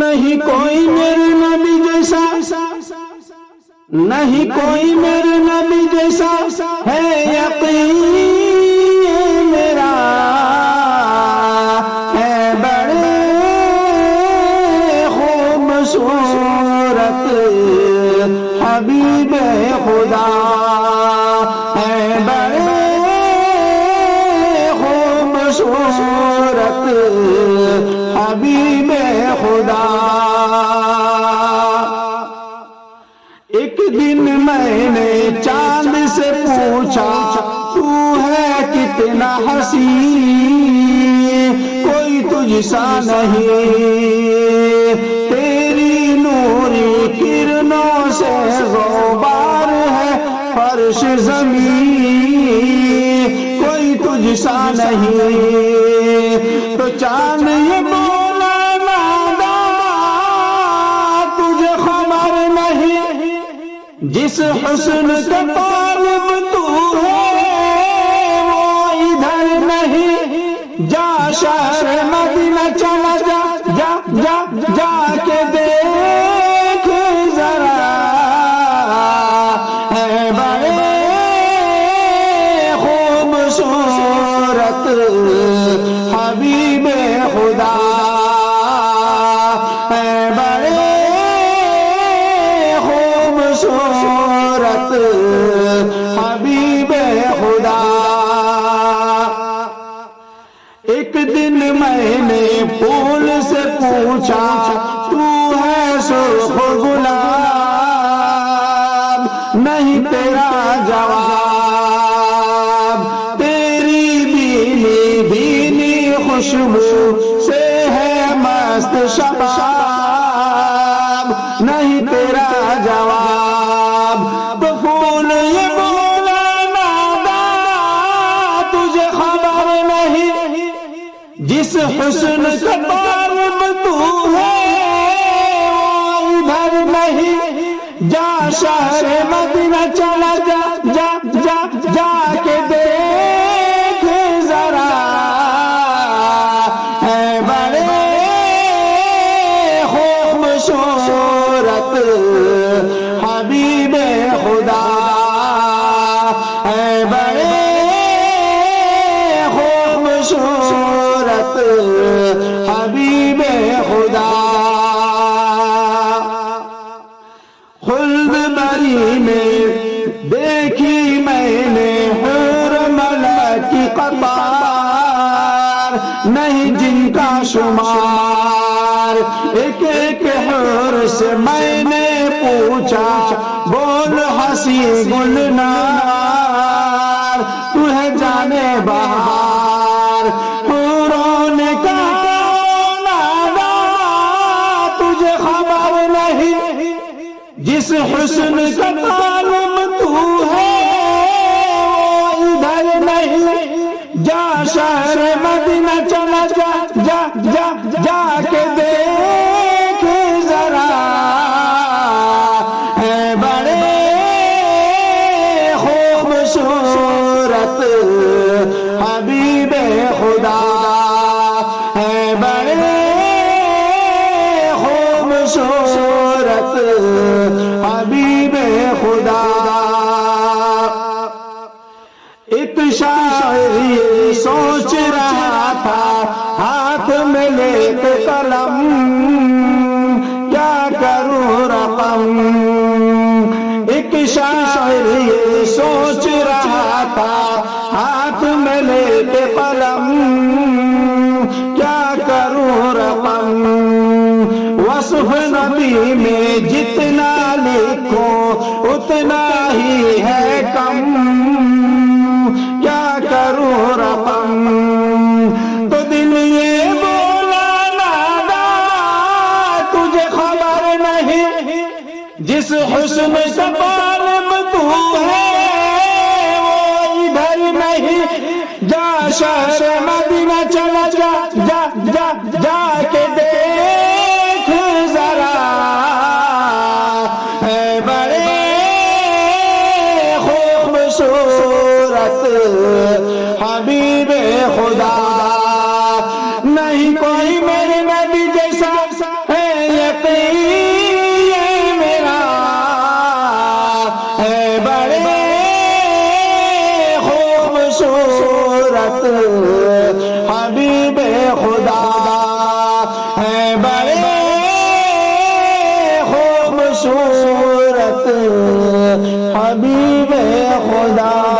نہیں کوئی میرے نبی جیسا، نہیں کوئی میرے نبی جیسا ہے یقین میرا، ہے بڑے خوبصورت حبیب خدا، ہے بڑے خوبصورت حبیب خدا۔ ایک دن میں نے چاند سے پوچھا تو ہے کتنا حسین، کوئی تجھ سا نہیں، تیری نوری کرنوں سے غبار ہے فرش زمین، کوئی تجھ سا نہیں۔ تو چاند یہ بولا نادا تجھے خبر نہیں، جس حسن کا طالب تو ہے وہ ادھر نہیں، جا شہر مدینہ چلا جا، جا جا جا کے دیکھ ذرا، ہے بڑے خوبصورت حبیب خدا، ہے بڑے خوبصورت حبیب خدا۔ ایک دن میں نے پھول سے پوچھا تو ہے سرخ گلاب، نہیں تیرا جواب، تیری بھینی بھینی خوشبو سے ہے مست شباب، نہیں تیرا جواب۔ تو پھول یہ بولا نادا تجھے خبر نہیں، جس حسن کا طالب تو ہے وہ ادھر نہیں، جا شہر مدینہ چلا جا، جا جا جا کے دیکھ ذرا، ہے بڑے خوبصورت حبیب خدا، ہے بڑے خوبصورت حبیب خدا۔ خلد بری میں دیکھی میں نے حور ملک کی قطار، نہیں جن کا شمار، ایک ایک حور سے میں نے پوچھا بول ہنسی گلنار، تو ہے جانے بہار، حوروں نے کہا نادا تجھے خبر نہیں، جس حسن کا طالب تو ہے وہ ادھر نہیں، جا شہر مدینہ چلا جا، جا جا جا کے دیکھ ذرا، ہے بڑے خوبصورت حبیب خدا، ہے بڑے خوبصورت حبیب خدا۔ ایک شاعر یہ سوچ رہا تھا ہاتھ میں لے کے قلم، کیا کروں رقم، ایک شاعر یہ سوچ رہا تھا ہاتھ میں لے کے قلم، کیا کروں رقم، وصف نبی میں جتنا لکھو اتنا ہی ہے کم، کیا کروں رقم۔ تو دل یہ بولا نادا تجھے خبر نہیں، جس حسن کا طالب تو ہے وہ ادھر نہیں، جا شہر مدینہ چلا جا، جا جا جا کے دیکھ ذرا، ہے بڑے خوبصورت حبیب خدا، نہیں کوئی میرے نبی جیسا ہے خوبصورت حبیب خدا ہے، بڑے خوبصورت حبیب خدا۔